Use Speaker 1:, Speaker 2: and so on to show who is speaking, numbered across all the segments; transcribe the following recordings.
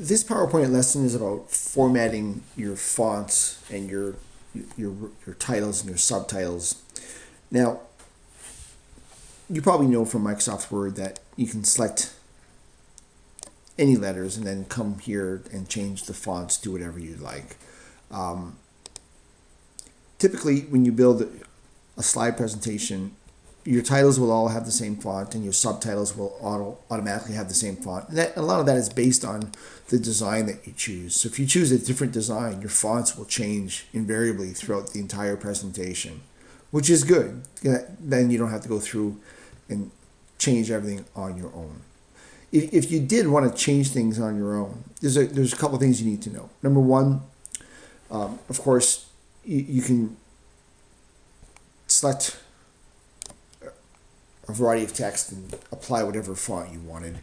Speaker 1: This PowerPoint lesson is about formatting your fonts and your titles and your subtitles. Now, you probably know from Microsoft Word that you can select any letters and then come here and change the fonts to whatever you'd like. Typically, when you build a slide presentation, your titles will all have the same font and your subtitles will automatically have the same font. And a lot of that is based on the design that you choose. So if you choose a different design, your fonts will change invariably throughout the entire presentation, which is good. Then you don't have to go through and change everything on your own. If you did want to change things on your own, there's a couple of things you need to know. Number one, of course, you can select a variety of text and apply whatever font you wanted.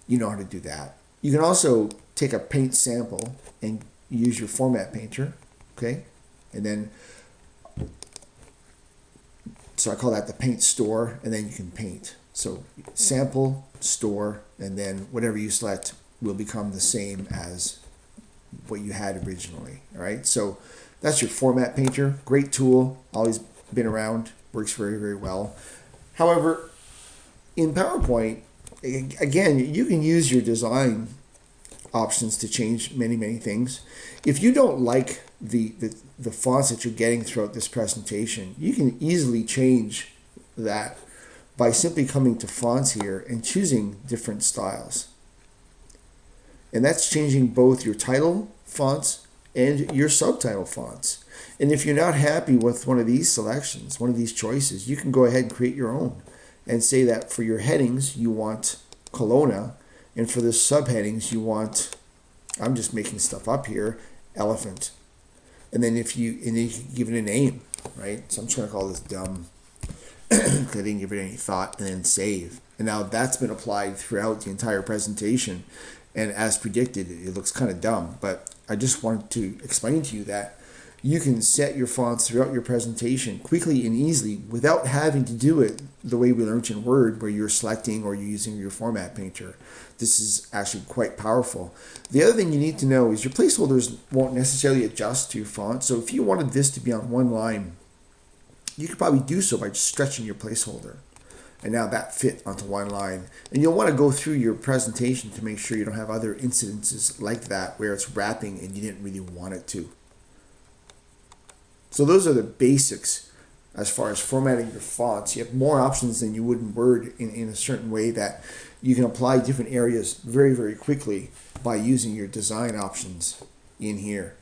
Speaker 1: You know how to do that. You can also take a paint sample and use your format painter, okay? And then, so I call that the paint store, and then you can paint. So sample, store, and then whatever you select will become the same as what you had originally, all right? So that's your format painter. Great tool, always been around, works very, very well. However, in PowerPoint, again, you can use your design options to change many, many things. If you don't like the fonts that you're getting throughout this presentation, you can easily change that by simply coming to fonts here and choosing different styles. And that's changing both your title fonts and your subtitle fonts. And if you're not happy with one of these selections, one of these choices, you can go ahead and create your own and say that for your headings you want Kelowna, and for the subheadings you want, I'm just making stuff up here, elephant. And then you can give it a name, right? So I'm just going to call this dumb because I didn't give it any thought, and then save. And now that's been applied throughout the entire presentation, and as predicted, it looks kind of dumb, but I just wanted to explain to you that you can set your fonts throughout your presentation quickly and easily without having to do it the way we learned in Word, where you're selecting or you're using your format painter. This is actually quite powerful. The other thing you need to know is your placeholders won't necessarily adjust to your font. So if you wanted this to be on one line, you could probably do so by just stretching your placeholder. And now that fit onto one line. And you'll want to go through your presentation to make sure you don't have other incidences like that where it's wrapping and you didn't really want it to. So those are the basics as far as formatting your fonts. You have more options than you would in Word in a certain way that you can apply different areas very, very quickly by using your design options in here.